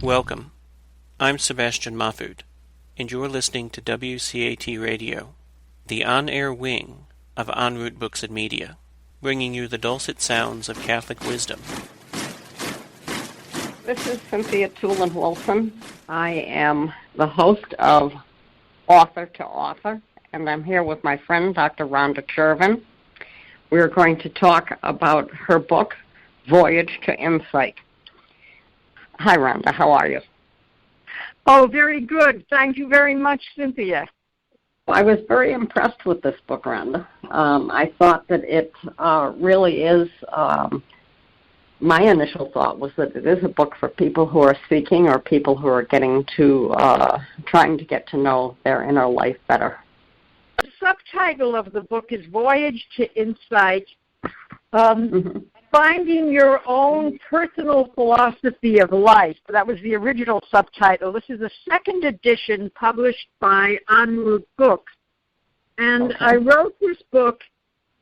Welcome. I'm Sebastian Mahfood, and you're listening to WCAT Radio, the on-air wing of En Route Books and Media, bringing you the dulcet sounds of Catholic wisdom. This is Cynthia Toolin-Wilson. I am the host of Author to Author, and I'm here with my friend, Dr. Ronda Chervin. We're going to talk about her book, Voyage to Insight. Hi, Rhonda. How are you? Oh, very good. Thank you very much, Cynthia. I was very impressed with this book, Rhonda. I thought that it really is, my initial thought was that it is a book for people who are seeking or people who are getting to, trying to get to know their inner life better. The subtitle of the book is Voyage to Insight. Finding your own personal philosophy of life. That was the original subtitle. This is a second edition published by En Route Books. And I wrote this book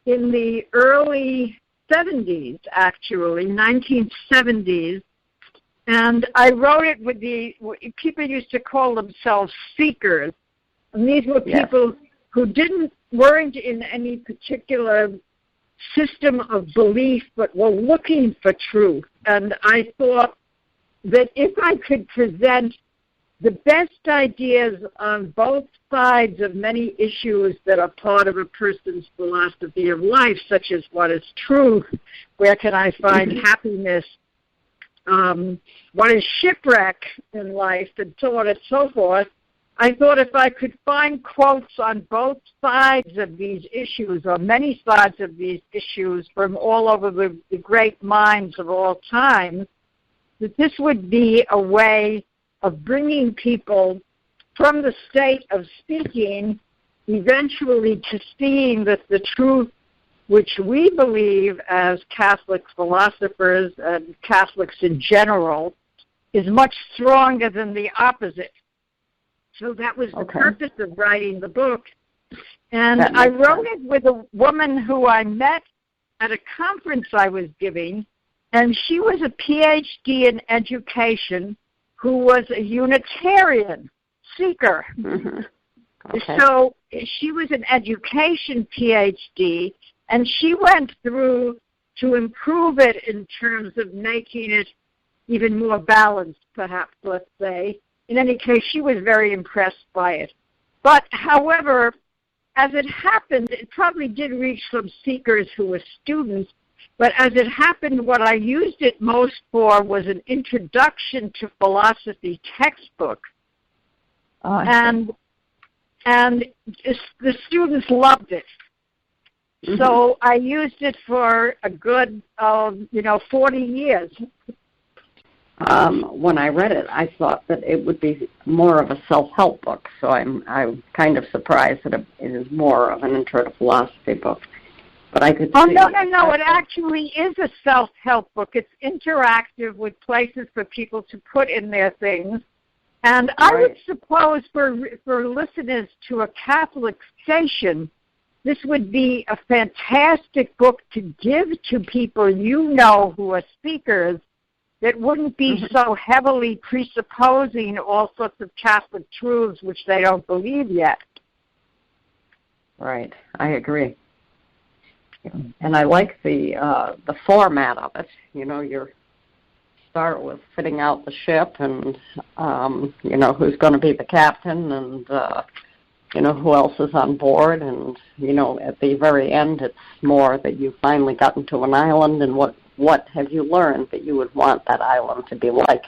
in the early 70s, actually, 1970s. And I wrote it with people used to call themselves seekers. And these were people who weren't in any particular system of belief, but were looking for truth. And I thought that if I could present the best ideas on both sides of many issues that are part of a person's philosophy of life, such as what is truth, where can I find happiness, what is shipwreck in life, and so on and so forth, I thought if I could find quotes on both sides of these issues, or many sides of these issues from all over the great minds of all time, that this would be a way of bringing people from the state of seeking eventually to seeing that the truth which we believe as Catholic philosophers and Catholics in general is much stronger than the opposite. So that was the purpose of writing the book. And I wrote it with a woman who I met at a conference I was giving, and she was a PhD in education who was a Unitarian seeker. So she was an education PhD, and she went through to improve it in terms of making it even more balanced, perhaps, let's say. In any case, she was very impressed by it. But, however, as it happened, it probably did reach some seekers who were students, but as it happened, what I used it most for was an introduction to philosophy textbook. And the students loved it. So I used it for a good, 40 years. When I read it, I thought that it would be more of a self-help book, so I'm kind of surprised that it is more of an intro to philosophy book. But I could see... No, it actually is a self-help book. It's interactive with places for people to put in their things. And I would suppose for listeners to a Catholic station, this would be a fantastic book to give to people who are speakers, that wouldn't be so heavily presupposing all sorts of Catholic truths which they don't believe yet. Right, I agree. And I like the format of it. You start with fitting out the ship and, who's going to be the captain and, who else is on board. And, at the very end, it's more that you've finally gotten to an island and what have you learned that you would want that island to be like?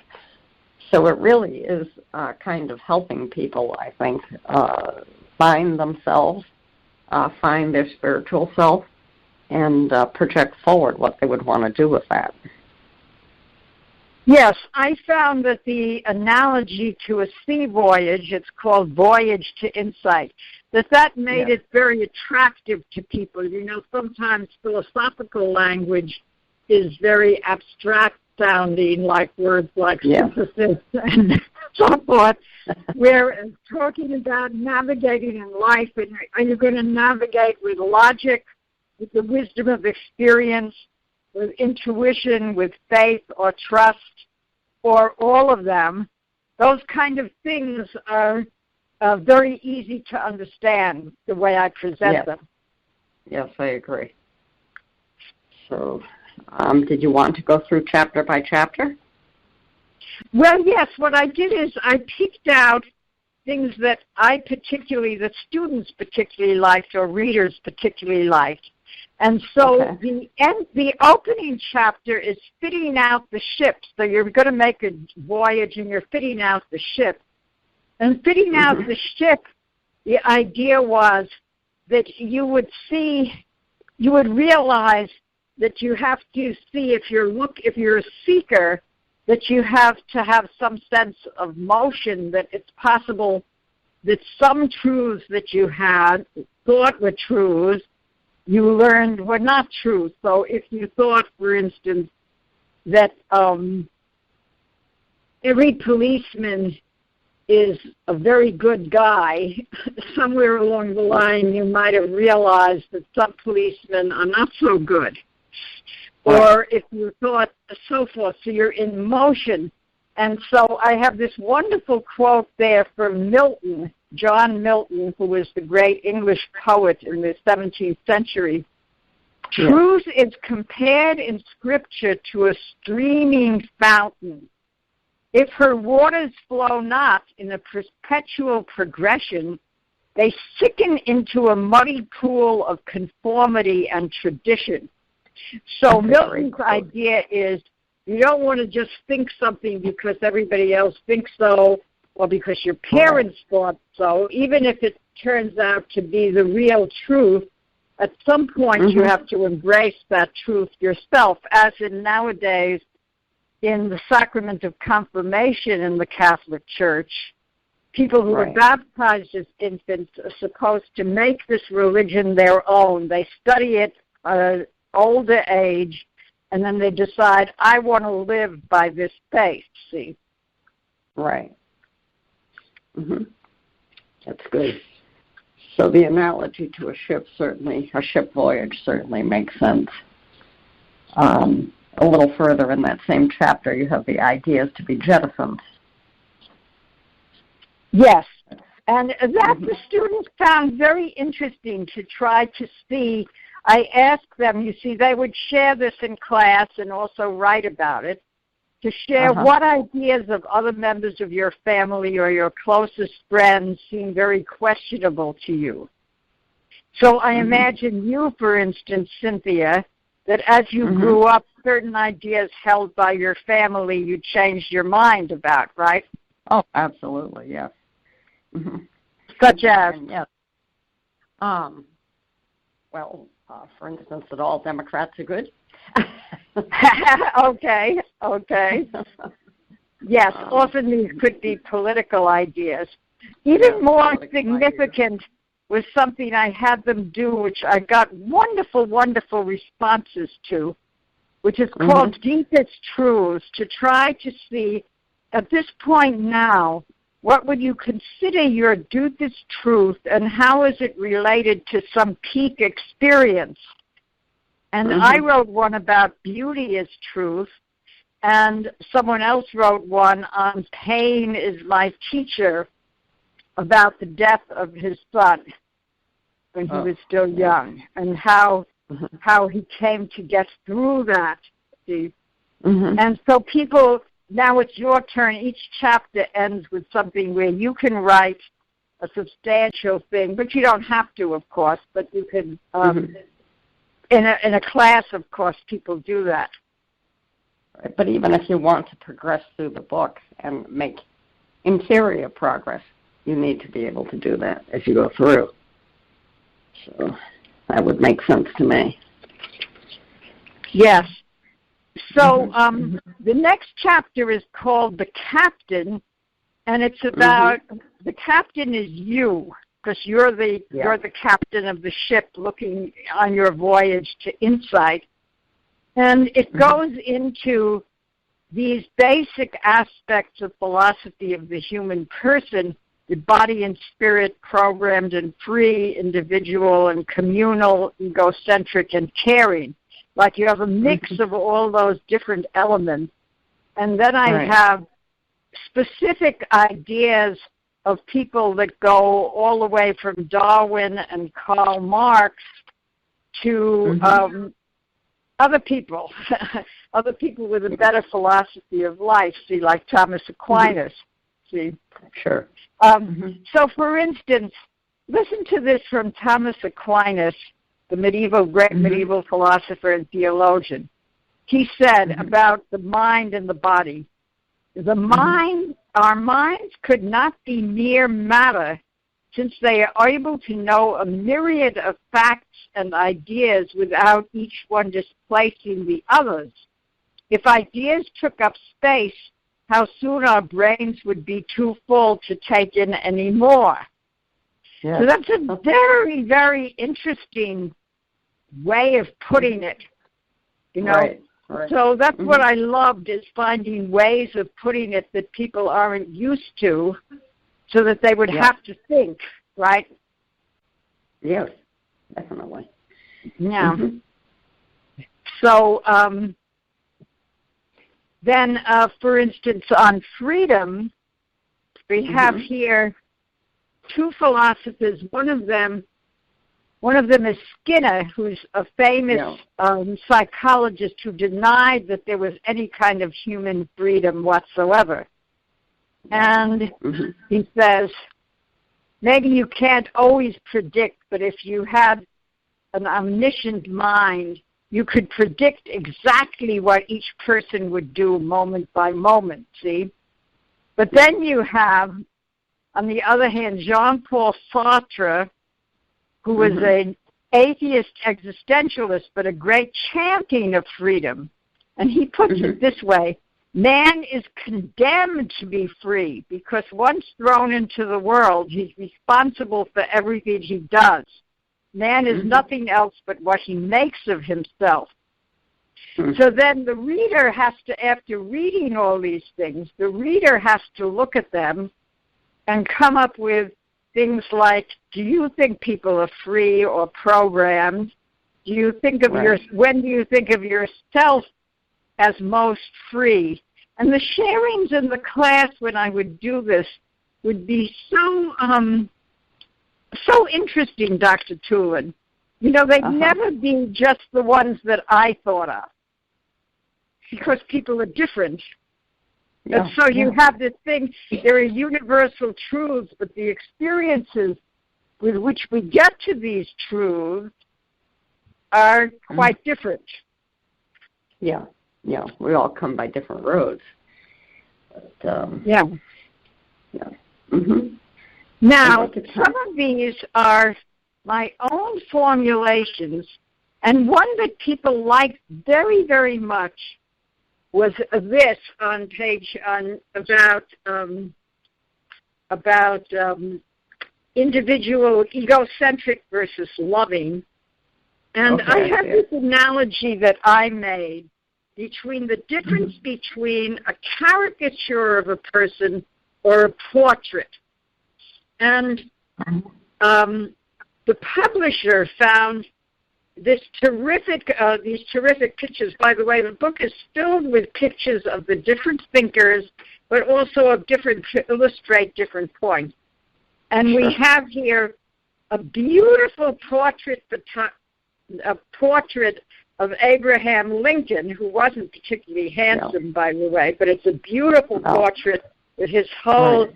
So it really is kind of helping people, I think, find themselves, find their spiritual self, and project forward what they would want to do with that. Yes, I found that the analogy to a sea voyage, it's called Voyage to Insight, that made it very attractive to people. Sometimes philosophical language is very abstract sounding, like words like synthesis and so forth, whereas talking about navigating in life, and you're going to navigate with logic, with the wisdom of experience, with intuition, with faith or trust, or all of them, those kind of things are very easy to understand the way I present them. Yes, I agree. So, did you want to go through chapter by chapter? Well, yes. What I did is I picked out things that that students particularly liked or readers particularly liked. And so the opening chapter is fitting out the ship. So you're going to make a voyage and you're fitting out the ship. And fitting out the ship, the idea was that you would realize that you have to see, if you're a seeker, that you have to have some sense of motion, that it's possible that some truths that you had thought were truths, you learned were not true. So if you thought, for instance, that every policeman is a very good guy, somewhere along the line you might have realized that some policemen are not so good. Or if you thought so forth, so you're in motion. And so I have this wonderful quote there from Milton, John Milton, who was the great English poet in the 17th century. Yes. Truth is compared in Scripture to a streaming fountain. If her waters flow not in a perpetual progression, they sicken into a muddy pool of conformity and tradition. So Milton's idea is you don't want to just think something because everybody else thinks so or because your parents thought so. Even if it turns out to be the real truth, at some point you have to embrace that truth yourself, as in nowadays in the sacrament of confirmation in the Catholic Church. People who are baptized as infants are supposed to make this religion their own. They study it older age, and then they decide, I want to live by this faith, see? Right. That's good. So the analogy to a ship voyage certainly makes sense. A little further in that same chapter, you have the ideas to be jettisoned. Yes, and that the students found very interesting to try to see. I asked them, you see, they would share this in class and also write about it, to share what ideas of other members of your family or your closest friends seem very questionable to you. So I imagine you, for instance, Cynthia, that as you grew up, certain ideas held by your family you changed your mind about, right? Oh, absolutely, yes. Such as? Yes. For instance, that all Democrats are good. Okay. Yes, often these could be political ideas. Even more significant was something I had them do, which I got wonderful, wonderful responses to, which is called Deepest Truths, to try to see, at this point now, what would you consider your deepest truth, and how is it related to some peak experience? And I wrote one about beauty as truth, and someone else wrote one on pain is my teacher, about the death of his son when he was still young, and how he came to get through that. See? And so people, now it's your turn. Each chapter ends with something where you can write a substantial thing, but you don't have to, of course, but you can, in a class, of course, people do that. Right. But even if you want to progress through the book and make interior progress, you need to be able to do that as you go through. So that would make sense to me. Yes. So the next chapter is called The Captain, and it's about the captain is you, because you're the captain of the ship looking on your voyage to Insight. And it goes into these basic aspects of philosophy of the human person, the body and spirit, programmed and free, individual and communal, egocentric and caring. Like you have a mix of all those different elements. And then I have specific ideas of people that go all the way from Darwin and Karl Marx to other people, other people with a better philosophy of life, see, like Thomas Aquinas, see. Sure. So, for instance, listen to this from Thomas Aquinas, the great medieval philosopher and theologian. He said about the mind and the body, our minds could not be mere matter, since they are able to know a myriad of facts and ideas without each one displacing the others. If ideas took up space, how soon our brains would be too full to take in any more. Yes. So that's a very, very interesting way of putting it, you know. Right. So that's what I loved, is finding ways of putting it that people aren't used to, so that they would have to think, right? Yes, definitely. Yeah. So then, for instance, on freedom, we have here two philosophers. One of them is Skinner, who's a famous psychologist who denied that there was any kind of human freedom whatsoever. And he says, maybe you can't always predict, but if you had an omniscient mind, you could predict exactly what each person would do moment by moment, see? But then you have, on the other hand, Jean-Paul Sartre, who was an atheist existentialist, but a great champion of freedom. And he puts it this way: man is condemned to be free, because once thrown into the world, he's responsible for everything he does. Man is nothing else but what he makes of himself. So then the reader has to, after reading all these things, the reader has to look at them and come up with things like, do you think people are free or programmed? Do you think of when do you think of yourself as most free? And the sharings in the class when I would do this would be so interesting, Dr. Toolin. You know, they'd never be just the ones that I thought of, because people are different. And so you have this thing, there are universal truths, but the experiences with which we get to these truths are quite different. Yeah, we all come by different roads. But, Now, some of these are my own formulations, and one that people liked very, very much was this on page about individual egocentric versus loving. And I have this analogy that I made between the difference between a caricature of a person or a portrait. And the publisher found these terrific pictures. By the way, the book is filled with pictures of the different thinkers, but also of illustrate different points. And we have here a beautiful portrait of Abraham Lincoln, who wasn't particularly handsome, by the way, but it's a beautiful portrait with his whole,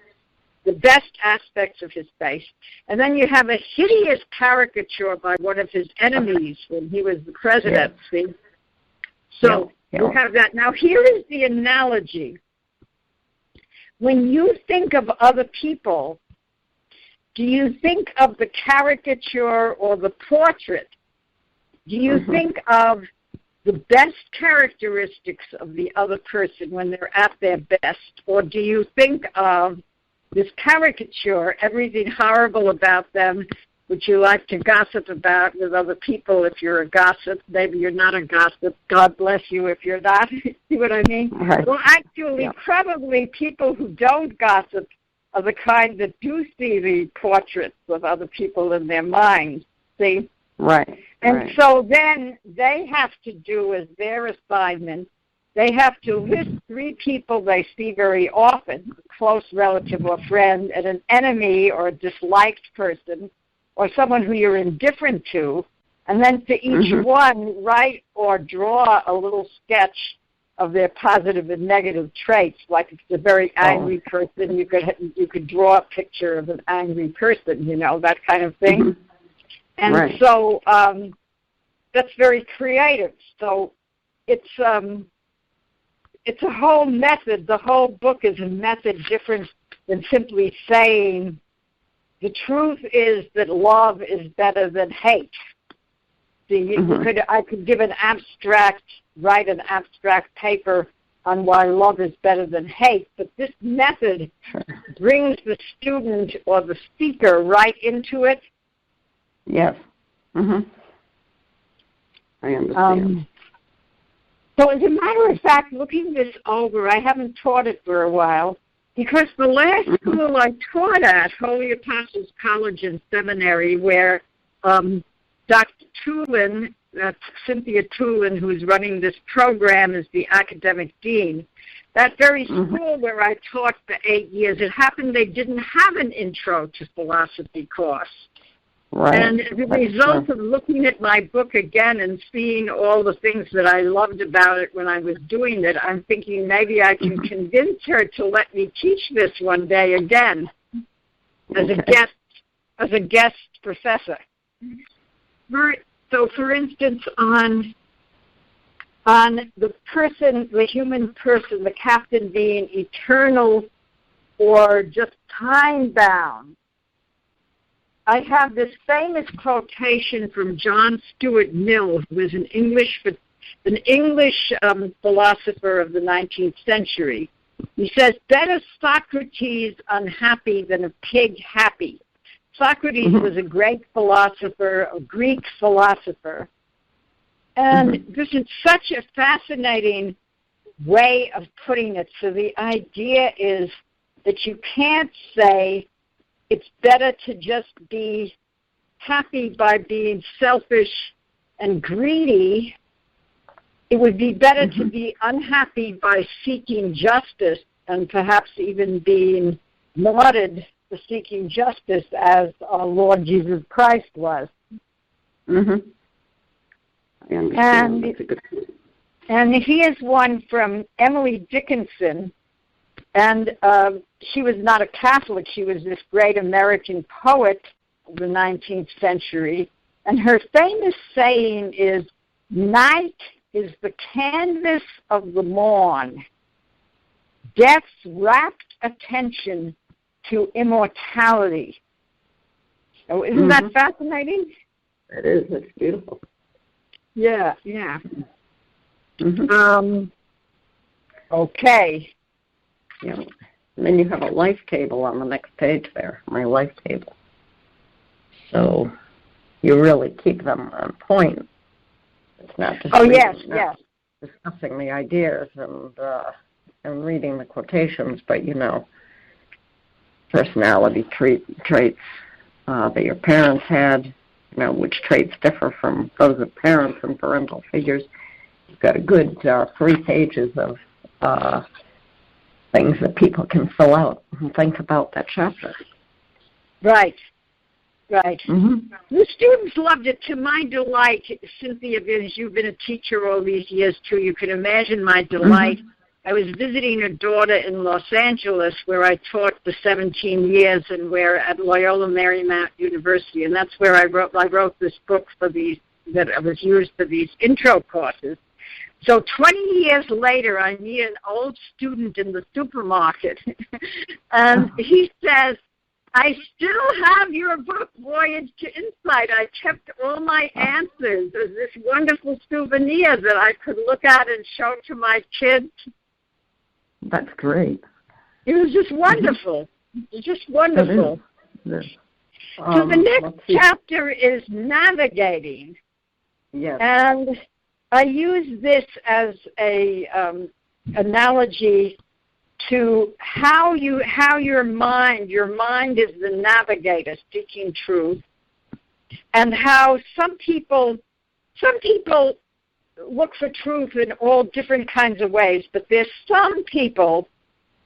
the best aspects of his face. And then you have a hideous caricature by one of his enemies when he was the president, see? So you have that. Now here is the analogy. When you think of other people, do you think of the caricature or the portrait? Do you think of the best characteristics of the other person when they're at their best? Or do you think of this caricature, everything horrible about them, which you like to gossip about with other people if you're a gossip? Maybe you're not a gossip. God bless you if you're not. See what I mean? Right. Well, actually, probably people who don't gossip are the kind that do see the portraits of other people in their minds. See? Right. And so then they have to do as their assignment they have to list 3 people they see very often, a close relative or friend, and an enemy or a disliked person, or someone who you're indifferent to, and then for each one, write or draw a little sketch of their positive and negative traits. Like if it's a very angry person, you could draw a picture of an angry person, that kind of thing. And so that's very creative. So it's a whole method. The whole book is a method different than simply saying the truth is that love is better than hate. See, I could give write an abstract paper on why love is better than hate, but this method brings the student or the speaker right into it. Yes. I understand. So as a matter of fact, looking this over, I haven't taught it for a while, because the last school I taught at, Holy Apostles College and Seminary, where Dr. Toolin, that's Cynthia Toolin, who's running this program, is the academic dean. That very school where I taught for 8 years, it happened they didn't have an intro to philosophy course. Right. And as a result of looking at my book again and seeing all the things that I loved about it when I was doing it, I'm thinking maybe I can convince her to let me teach this one day again as a guest professor. So, for instance, on the person, the human person, the captain being eternal or just time-bound, I have this famous quotation from John Stuart Mill, who was an English philosopher of the 19th century. He says, "Better Socrates unhappy than a pig happy." Socrates was a great philosopher, a Greek philosopher. And this is such a fascinating way of putting it. So the idea is that you can't say it's better to just be happy by being selfish and greedy. It would be better to be unhappy by seeking justice and perhaps even being lauded for seeking justice as our Lord Jesus Christ was. I understand. That's a good point. And here's one from Emily Dickinson. And she was not a Catholic. She was this great American poet of the 19th century. And her famous saying is, "Night is the canvas of the morn, death's rapt attention to immortality." So isn't that fascinating? It is. It's beautiful. Yeah. Okay. And then you have a life table on the next page there, my life table. So you really keep them on point. It's not just discussing the ideas and reading the quotations, but, personality traits that your parents had, which traits differ from those of parents and parental figures. You've got a good 3 pages of things that people can fill out and think about that chapter. Right. The students loved it. To my delight, Cynthia, because you've been a teacher all these years too, you can imagine my delight. I was visiting a daughter in Los Angeles where I taught for 17 years and where at Loyola Marymount University, and that's where I wrote this book that was used for these intro courses. So 20 years later, I meet an old student in the supermarket, and he says, "I still have your book, Voyage to Insight. I kept all my answers as this wonderful souvenir that I could look at and show to my kids." That's great. It was just wonderful. It was just wonderful. Yes. So the next chapter is navigating. Yes. And I use this as a analogy to how your mind is the navigator seeking truth, and how some people look for truth in all different kinds of ways, but there's some people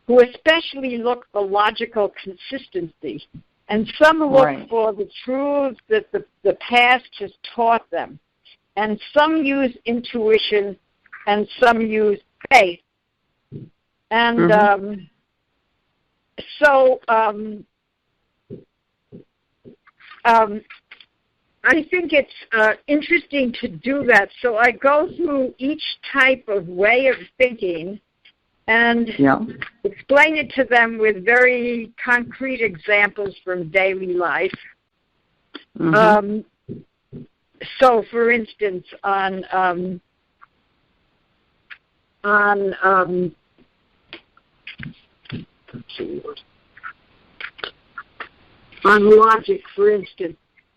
who especially look for logical consistency, and some look for the truths that the past has taught them, and some use intuition, and some use faith. And I think it's interesting to do that. So I go through each type of way of thinking and explain it to them with very concrete examples from daily life. So, for instance, on logic, for instance,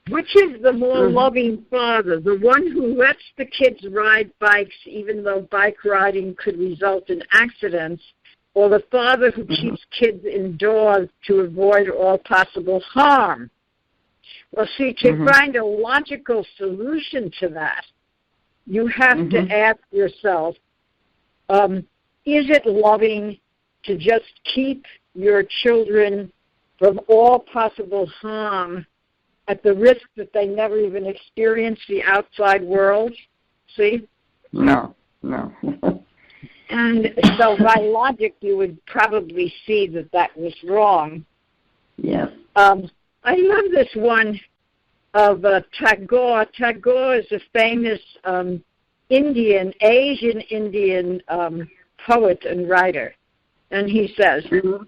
which is the more loving father, the one who lets the kids ride bikes even though bike riding could result in accidents, or the father who keeps kids indoors to avoid all possible harm? Well, see, to find a logical solution to that, you have to ask yourself, is it loving to just keep your children from all possible harm at the risk that they never even experience the outside world? See? No. And so by logic, you would probably see that was wrong. Yes. I love this one of Tagore. Tagore is a famous Asian Indian poet and writer. And he says,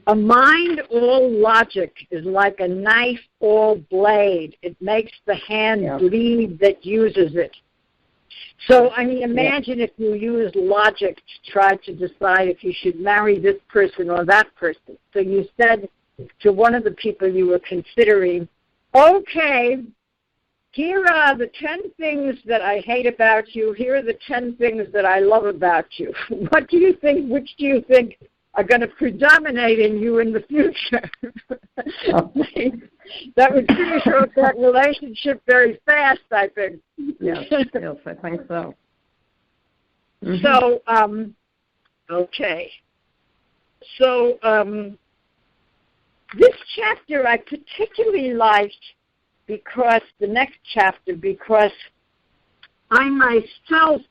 a mind all logic is like a knife all blade. It makes the hand bleed that uses it. So, I mean, imagine if you use logic to try to decide if you should marry this person or that person. So you said to one of the people you were considering, okay, here are the 10 things that I hate about you. Here are the 10 things that I love about you. What do you think? Which do you think are going to predominate in you in the future? That would finish off that relationship very fast, I think. Yes, I think so. So, okay. So, this chapter I particularly liked because I myself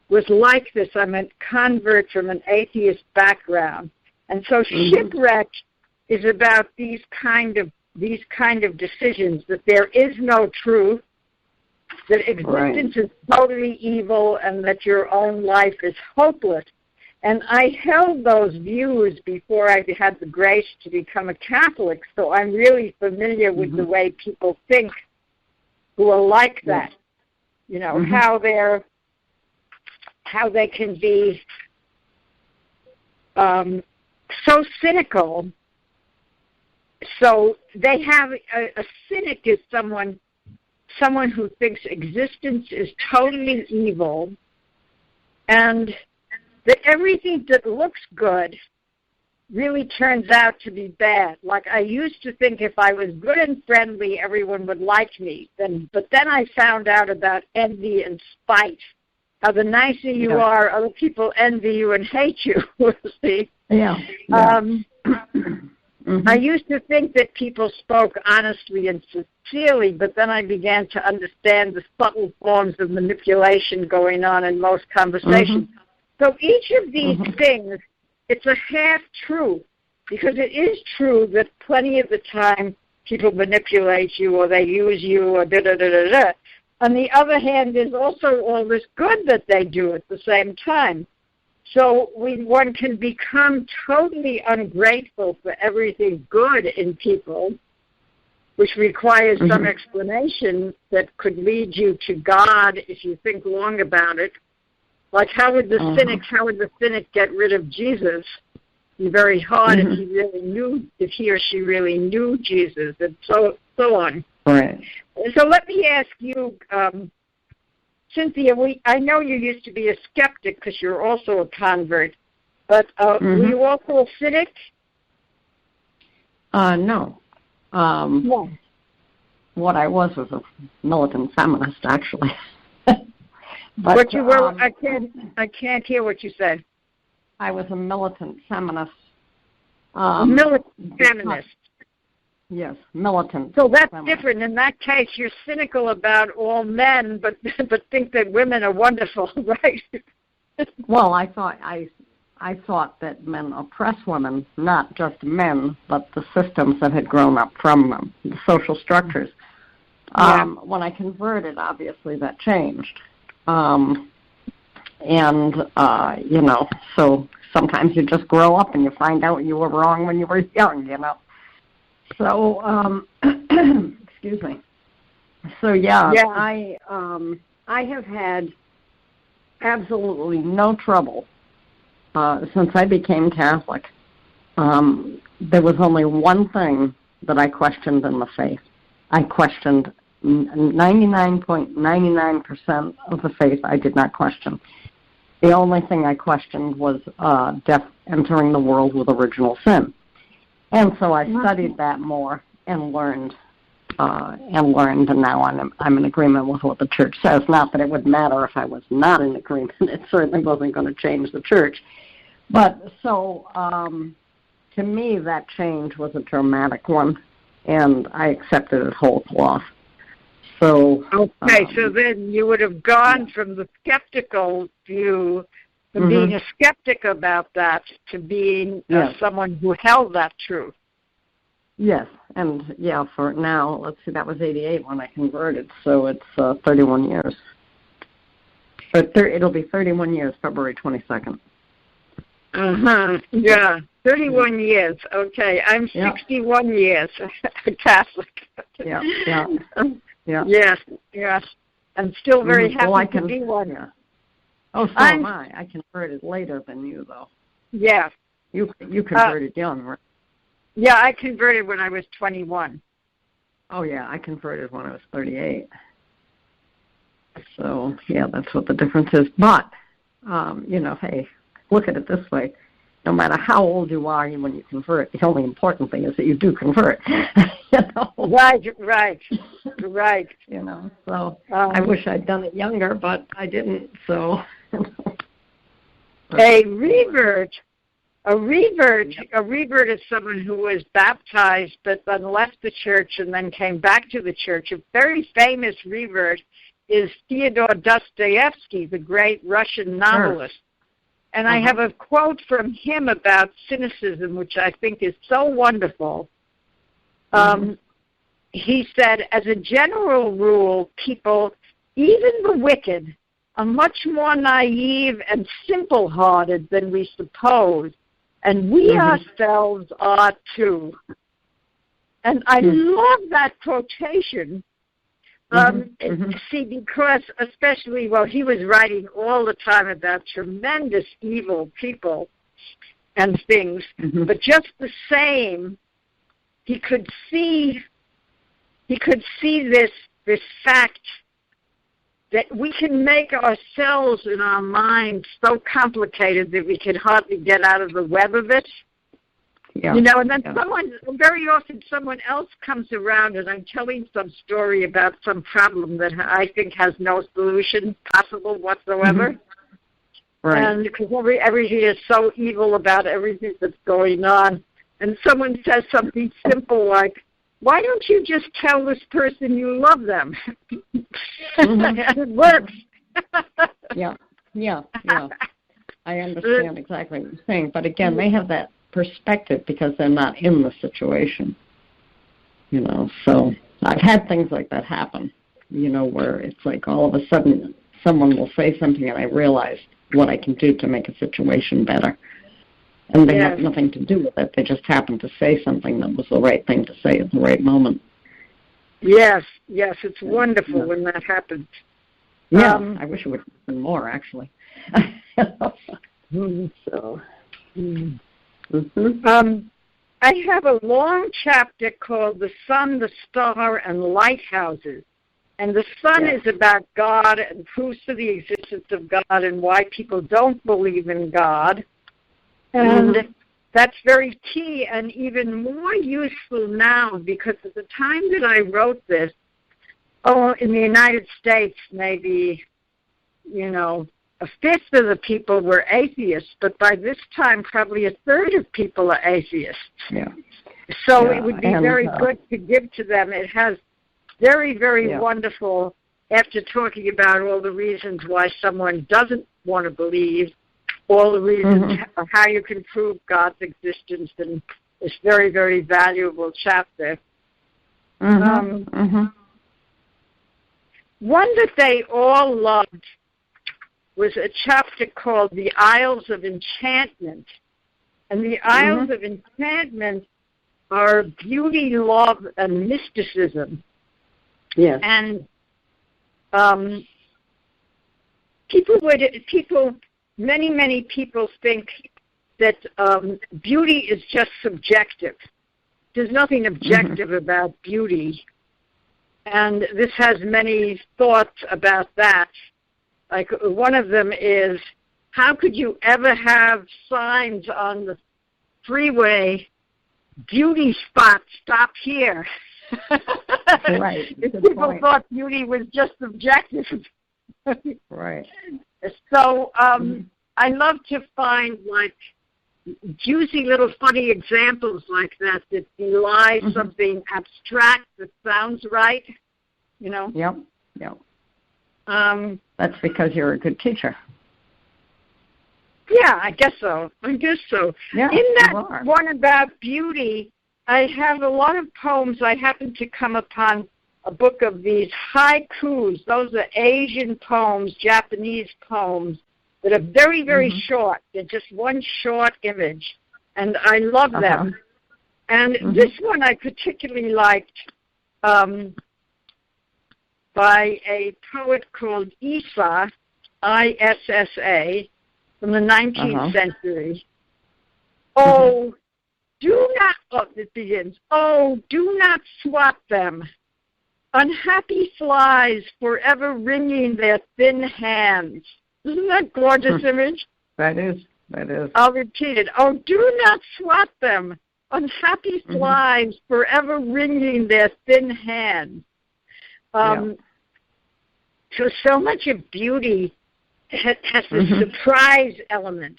was like this. I'm a convert from an atheist background. And so shipwreck is about these kind of decisions, that there is no truth, that existence is totally evil, and that your own life is hopeless. And I held those views before I had the grace to become a Catholic, so I'm really familiar with the way people think who are like that. You know, how they can be so cynical. So they have a cynic is someone who thinks existence is totally evil, and that everything that looks good really turns out to be bad. Like I used to think if I was good and friendly, everyone would like me. But then I found out about envy and spite. How the nicer you are, other people envy you and hate you. See? I used to think that people spoke honestly and sincerely, but then I began to understand the subtle forms of manipulation going on in most conversations. So each of these things, it's a half-truth, because it is true that plenty of the time people manipulate you or they use you or da-da-da-da-da. On the other hand, there's also all this good that they do at the same time. So one can become totally ungrateful for everything good in people, which requires some explanation that could lead you to God if you think long about it. Like how would the cynic get rid of Jesus? It'd be very hard if he or she really knew Jesus, and so on. Right. So let me ask you, Cynthia, I know you used to be a skeptic because you're also a convert, but were you also a cynic? No. What I was a militant feminist, actually. But what you were, I can't hear what you said. I was a militant feminist. Militant feminist. Yes, militant. So that's feminist. different. In that case, you're cynical about all men, but think that women are wonderful, right? Well, I thought that men oppress women, not just men, but the systems that had grown up from them, the social structures. When I converted, obviously that changed. So sometimes you just grow up and you find out you were wrong when you were young, So, excuse me. So, I have had absolutely no trouble since I became Catholic. There was only one thing that I questioned in the faith. I questioned 99.99% of the faith I did not question. The only thing I questioned was death entering the world with original sin. And so I studied that more and learned, and now I'm in agreement with what the church says. Not that it would matter if I was not in agreement. It certainly wasn't going to change the church. But so, to me, that change was a dramatic one, and I accepted it whole cloth. So okay, so then you would have gone from the skeptical view, from being a skeptic about that, to being someone who held that truth. Yes, and for now, let's see, that was 88 when I converted, so it's 31 years. It'll be 31 years, February 22nd. Yeah, 31 years. Okay, I'm 61 years Catholic. Yeah. Yes. I'm still very happy to be one. Yeah. Oh, so am I. I converted later than you, though. Yeah. You converted young, right? Yeah, I converted when I was 21. Oh, yeah, I converted when I was 38. So, that's what the difference is. But, hey, look at it this way. No matter how old you are when you convert, the only important thing is that you do convert. Right. So I wish I'd done it younger, but I didn't. So a revert is someone who was baptized but then left the church and then came back to the church. A very famous revert is Fyodor Dostoevsky, the great Russian novelist. And I have a quote from him about cynicism, which I think is so wonderful. He said, as a general rule, people, even the wicked, are much more naive and simple-hearted than we suppose, and we ourselves are too. And I love that quotation. See, because especially, he was writing all the time about tremendous evil people and things, but just the same, he could see this fact that we can make ourselves in our minds so complicated that we can hardly get out of the web of it. Yeah. And then very often someone else comes around and I'm telling some story about some problem that I think has no solution possible whatsoever. Right. And because everything is so evil about everything that's going on. And someone says something simple like, why don't you just tell this person you love them? And it works. Yeah. I understand exactly what you're saying. But again, they have that perspective because they're not in the situation. So I've had things like that happen, where it's like all of a sudden someone will say something and I realize what I can do to make a situation better. And they have nothing to do with it. They just happen to say something that was the right thing to say at the right moment. Yes, it's wonderful when that happens. Yeah, I wish it would happen more, actually. I have a long chapter called The Sun, the Star, and Lighthouses. And the sun is about God and proofs of the existence of God and why people don't believe in God. And that's very key and even more useful now because at the time that I wrote this, in the United States, maybe a fifth of the people were atheists, but by this time probably a third of people are atheists. Yeah. So it would be very good to give to them. It has very, very wonderful, after talking about all the reasons why someone doesn't want to believe, all the reasons of how you can prove God's existence, and this very, very valuable chapter. One that they all loved was a chapter called The Isles of Enchantment. And the Isles of Enchantment are beauty, love, and mysticism. Yes. And many people think that beauty is just subjective. There's nothing objective about beauty. And this has many thoughts about that. Like one of them is, how could you ever have signs on the freeway, beauty spot, stop here? Right. If people thought beauty was just subjective. Right. So I love to find like juicy little funny examples like that belie something abstract that sounds right, Yep. That's because you're a good teacher. Yeah, I guess so. Yeah, In that one about beauty, I have a lot of poems. I happened to come upon a book of these haikus. Those are Asian poems, Japanese poems, that are very, very short. They're just one short image, and I love them. And this one I particularly liked, by a poet called Issa, I-S-S-A, from the 19th century. Oh, it begins, oh, do not swat them. Unhappy flies forever wringing their thin hands. Isn't that a gorgeous image? That is. I'll repeat it. Oh, do not swat them. Unhappy flies forever wringing their thin hands. So much of beauty has this surprise element.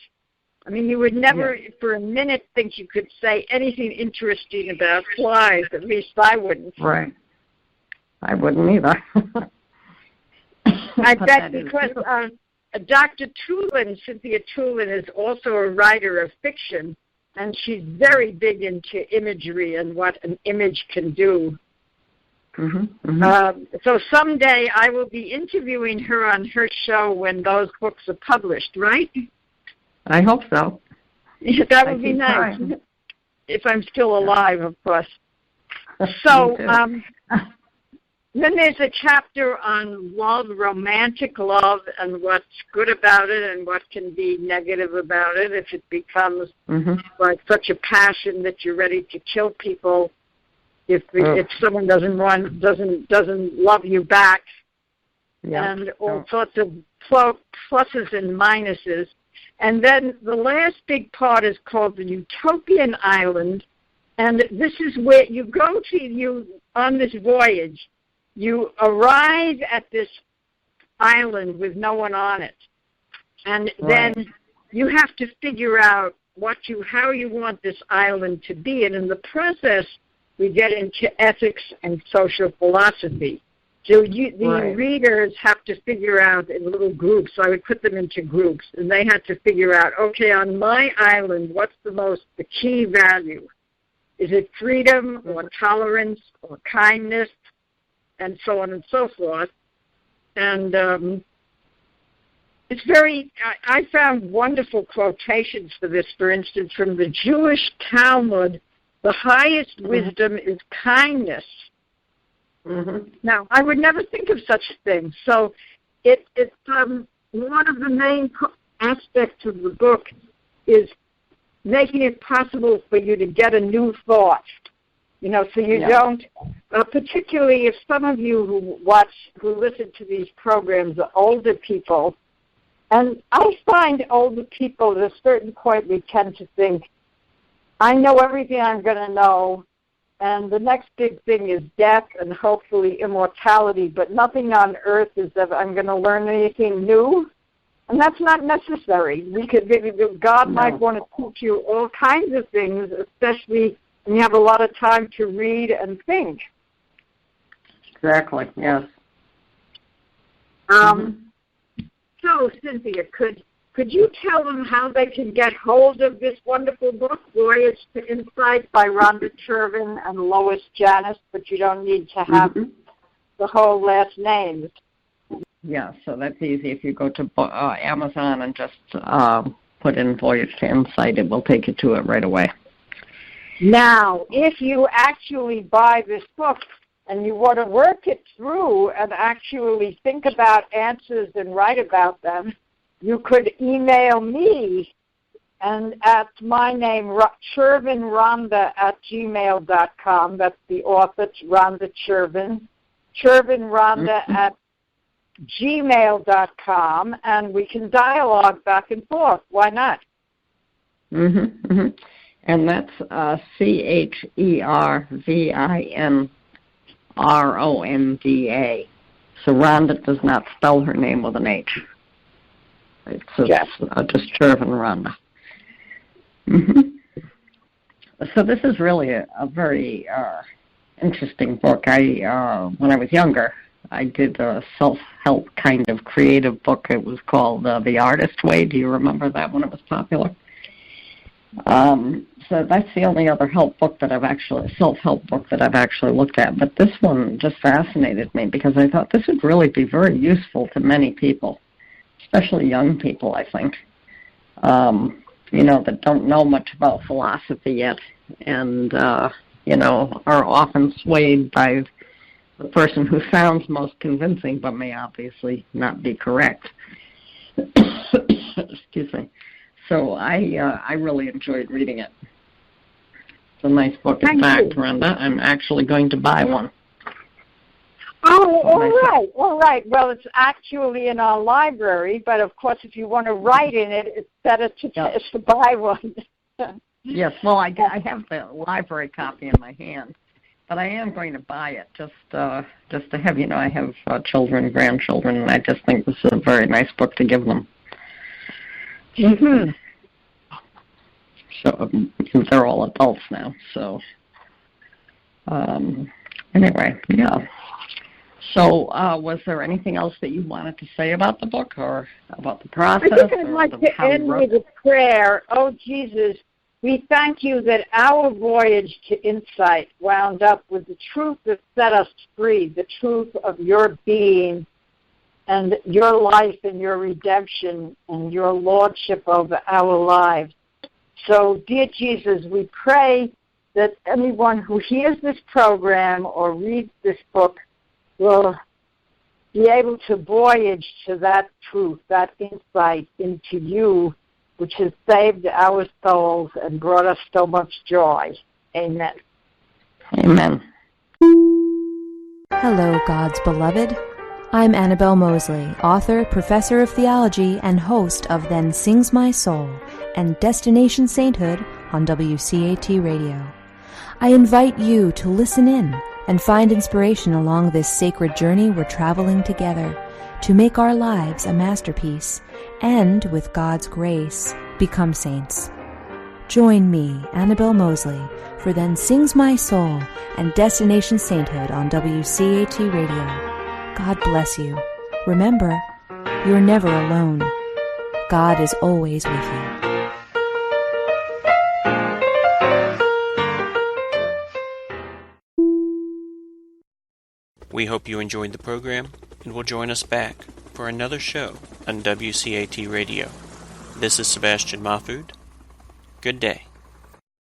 I mean, you would never for a minute think you could say anything interesting about flies. At least I wouldn't. Right. I wouldn't either. I bet because Dr. Cynthia Toolin, is also a writer of fiction, and she's very big into imagery and what an image can do. So someday I will be interviewing her on her show when those books are published, right? I hope so. That would be nice. If I'm still alive, of course. So then there's a chapter on love, romantic love, and what's good about it and what can be negative about it if it becomes like such a passion that you're ready to kill people if someone doesn't love you back, and all sorts of pluses and minuses. And then the last big part is called the Utopian Island, and this is where you go on this voyage. You arrive at this island with no one on it, and then you have to figure out how you want this island to be, and in the process, we get into ethics and social philosophy. So the readers have to figure out in little groups. So I would put them into groups, and they had to figure out, okay, on my island, what's the key value? Is it freedom or tolerance or kindness, and so on and so forth? And I found wonderful quotations for this, for instance, from the Jewish Talmud. The highest wisdom is kindness. Now, I would never think of such a thing. So it's one of the main aspects of the book is making it possible for you to get a new thought. So you don't, particularly if some of you who listen to these programs are older people, and I find older people at a certain point we tend to think, I know everything I'm going to know, and the next big thing is death and hopefully immortality, but nothing on earth is that I'm going to learn anything new, and that's not necessary. God might want to teach you all kinds of things, especially when you have a lot of time to read and think. Exactly, yes. So, Cynthia, could you tell them how they can get hold of this wonderful book, Voyage to Insight by Ronda Chervin and Lois Janis, but you don't need to have the whole last names? Yeah, so that's easy. If you go to Amazon and just put in Voyage to Insight, it will take you to it right away. Now, if you actually buy this book and you want to work it through and actually think about answers and write about them, you could email me and at my name, chervinronda@gmail.com. That's the author, Ronda Chervin. chervinronda@gmail.com, and we can dialogue back and forth. Why not? And that's CHERVINRONDA. So Rhonda does not spell her name with an H. It's just Chervin Ronda. So this is really a very interesting book. When I was younger, I did a self-help kind of creative book. It was called The Artist Way. Do you remember that when it was popular? So that's the only other self-help book that I've actually looked at. But this one just fascinated me because I thought this would really be very useful to many people, especially young people, I think, that don't know much about philosophy yet and, are often swayed by the person who sounds most convincing but may obviously not be correct. Excuse me. So I really enjoyed reading it. It's a nice book. In fact, Rhonda, I'm actually going to buy one. Oh, all right. Well, it's actually in our library, but of course, if you want to write in it, it's better to buy one. Yes, well, I have the library copy in my hand, but I am going to buy it just to have, I have children, grandchildren, and I just think this is a very nice book to give them. So they're all adults now, so anyway, yeah. So was there anything else that you wanted to say about the book or about the process? I think I'd like to end with a prayer. Oh, Jesus, we thank you that our voyage to insight wound up with the truth that set us free, the truth of your being and your life and your redemption and your lordship over our lives. So, dear Jesus, we pray that anyone who hears this program or reads this book will be able to voyage to that truth, that insight into you, which has saved our souls and brought us so much joy. Amen. Amen. Hello, God's beloved. I'm Annabelle Mosley, author, professor of theology, and host of Then Sings My Soul and Destination Sainthood on WCAT Radio. I invite you to listen in and find inspiration along this sacred journey we're traveling together to make our lives a masterpiece and, with God's grace, become saints. Join me, Annabelle Mosley, for Then Sings My Soul and Destination Sainthood on WCAT Radio. God bless you. Remember, you're never alone. God is always with you. We hope you enjoyed the program and will join us back for another show on WCAT Radio. This is Sebastian Mahfood. Good day.